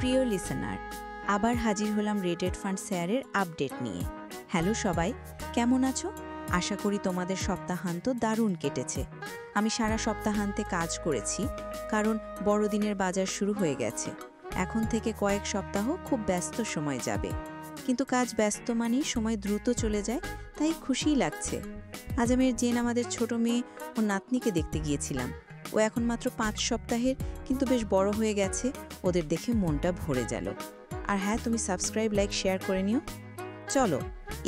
প্রিয় লিসেনার, আবার হাজির হলাম রেটেড ফান্ড শেয়ারের আপডেট নিয়ে। হ্যালো সবাই, কেমন আছো? আশা করি তোমাদের সপ্তাহান্ত দারুণ কেটেছে। আমি সারা সপ্তাহান্তে কাজ করেছি, কারণ বড়দিনের বাজার শুরু হয়ে গেছে। এখন থেকে কয়েক সপ্তাহ খুব ব্যস্ত সময় যাবে, কিন্তু কাজ ব্যস্ত মানেই সময় দ্রুত চলে যায়, তাই খুশিই লাগছে। আজ আমি জেন আমাদের ছোট মেয়ে ও নাতনিকে দেখতে গিয়েছিলাম। ও এখন মাত্র 5 সপ্তাহের, কিন্তু বেশ বড় হয়ে গেছে। ওদের দেখে মনটা ভরে গেল। আর হ্যাঁ, তুমি সাবস্ক্রাইব, লাইক, শেয়ার করে নিও। চলো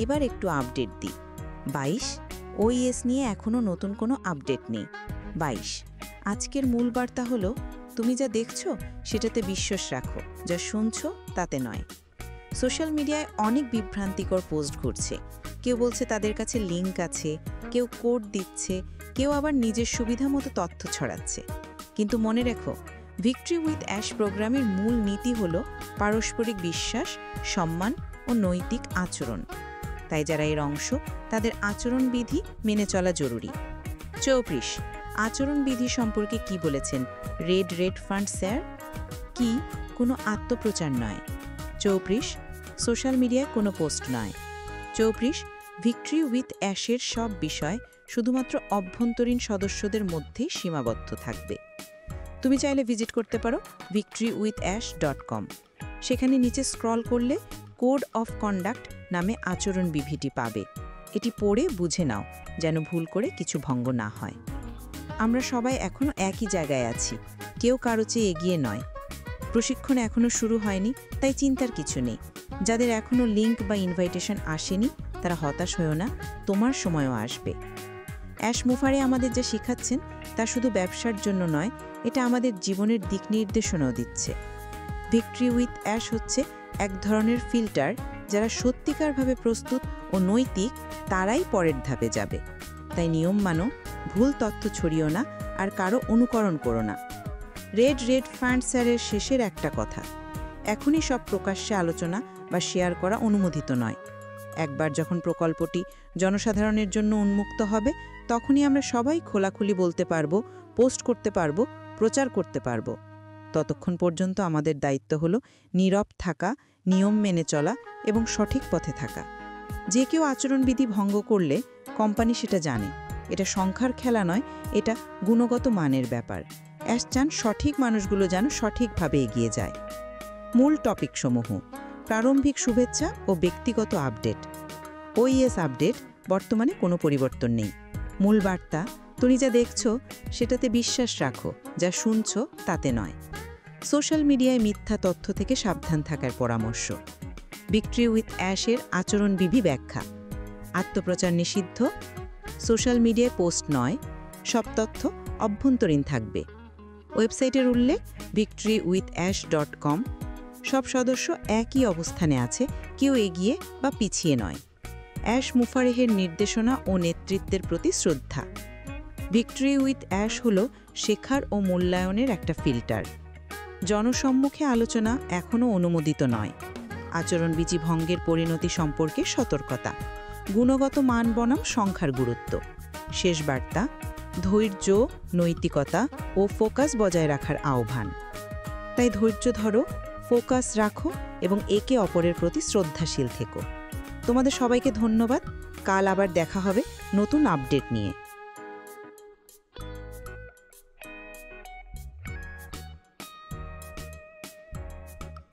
এবার একটু আপডেট দিই। 22 ওইএস নিয়ে এখনও নতুন কোনো আপডেট নেই। 22 আজকের মূল বার্তা হলো, তুমি যা দেখছো সেটাতে বিশ্বাস রাখো, যা শুনছো তাতে নয়। সোশ্যাল মিডিয়ায় অনেক বিভ্রান্তিকর পোস্ট ঘুরছে। কেউ বলছে তাদের কাছে লিঙ্ক আছে, কেউ কোড দিচ্ছে, কেউ আবার নিজের সুবিধা মতো তথ্য ছড়াচ্ছে। কিন্তু মনে রেখো, ভিক্টরি উইথ অ্যাশ প্রোগ্রামের মূল নীতি হল পারস্পরিক বিশ্বাস, সম্মান ও নৈতিক আচরণ। তাই যারা এর অংশ, তাদের আচরণবিধি মেনে চলা জরুরি। 24 আচরণবিধি সম্পর্কে কি বলেছেন রেড ফান্ড শেয়ার? কি কোনো আত্মপ্রচার নয়। 24 সোশ্যাল মিডিয়ায় কোনো পোস্ট নয়। 24 ভিক্টরি উইথ অ্যাশের সব বিষয় শুধুমাত্র অভ্যন্তরীণ সদস্যদের মধ্যেই সীমাবদ্ধ থাকবে। তুমি চাইলে ভিজিট করতে পারো victoryWithAsh.com। সেখানে নিচে স্ক্রল করলে কোড অফ কন্ডাক্ট নামে আচরণ বিধিটি পাবে। এটি পড়ে বুঝে নাও, যেন ভুল করে কিছু ভঙ্গ না হয়। আমরা সবাই এখনও একই জায়গায় আছি, কেউ কারো চেয়ে এগিয়ে নয়। প্রশিক্ষণ এখনও শুরু হয়নি, তাই চিন্তার কিছু নেই। যাদের এখনও লিঙ্ক বা ইনভাইটেশন আসেনি, তারা হতাশ হয়েও না, তোমার সময়ও আসবে। অ্যাশ মুফারে আমাদের যা শেখাচ্ছেন তা শুধু ব্যবসার জন্য নয়, এটা আমাদের জীবনের দিক নির্দেশনাও দিচ্ছে। ভিক্টরি উইথ অ্যাশ হচ্ছে এক ধরনের ফিল্টার। যারা সত্যিকারভাবে প্রস্তুত ও নৈতিক, তারাই পরের ধাপে যাবে। তাই নিয়ম মানো, ভুল তথ্য ছড়িও না, আর কারো অনুকরণ করো না। রেড ফান্ড শেয়ারের শেষের একটা কথা, এখনই সব প্রকাশ্যে আলোচনা বা শেয়ার করা অনুমোদিত নয়। একবার যখন প্রকল্পটি জনসাধারণের জন্য উন্মুক্ত হবে, তখনই আমরা সবাই খোলাখুলি বলতে পারবো, পোস্ট করতে পারবো, প্রচার করতে পারবো। ততক্ষণ পর্যন্ত আমাদের দায়িত্ব হলো নীরব থাকা, নিয়ম মেনে চলা এবং সঠিক পথে থাকা। যে কেউ আচরণবিধি ভঙ্গ করলে কোম্পানি সেটা জানে। এটা সংখ্যার খেলা নয়, এটা গুণগত মানের ব্যাপার। অ্যাশ চান সঠিক মানুষগুলো যেন সঠিকভাবে এগিয়ে যায়। মূল টপিকসমূহ: প্রারম্ভিক শুভেচ্ছা ও ব্যক্তিগত আপডেট। ওইএস আপডেট, বর্তমানে কোনো পরিবর্তন নেই। মূল বার্তা, তুমি যা দেখছো সেটাতে বিশ্বাস রাখো, যা শুনছো তাতে নয়। সোশ্যাল মিডিয়ায় মিথ্যা তথ্য থেকে সাবধান থাকার পরামর্শ। ভিক্টরি উইথ অ্যাশের আচরণবিধি ব্যাখ্যা। আত্মপ্রচার নিষিদ্ধ, সোশ্যাল মিডিয়ায় পোস্ট নয়, সব তথ্য অভ্যন্তরীণ থাকবে। ওয়েবসাইটের উল্লেখ victoryWithAsh.com। সব সদস্য একই অবস্থানে আছে, কেউ এগিয়ে বা পিছিয়ে নয়। অ্যাশ মুফারেহের নির্দেশনা ও নেতৃত্বের প্রতি শ্রদ্ধা। ভিক্টরি উইথ অ্যাশ হল শেখার ও মূল্যায়নের একটা ফিল্টার। জনসম্মুখে আলোচনা এখনও অনুমোদিত নয়। আচরণবিধি ভঙ্গের পরিণতি সম্পর্কে সতর্কতা। গুণগত মান বনাম সংখ্যার গুরুত্ব। শেষ বার্তা, ধৈর্য, নৈতিকতা ও ফোকাস বজায় রাখার আহ্বান। তাই ধৈর্য ধরো, ফোকাস রাখো এবং একে অপরের প্রতি শ্রদ্ধাশীল থেকো। তোমাদের সবাইকে ধন্যবাদ। কাল আবার দেখা হবে নতুন আপডেট নিয়ে।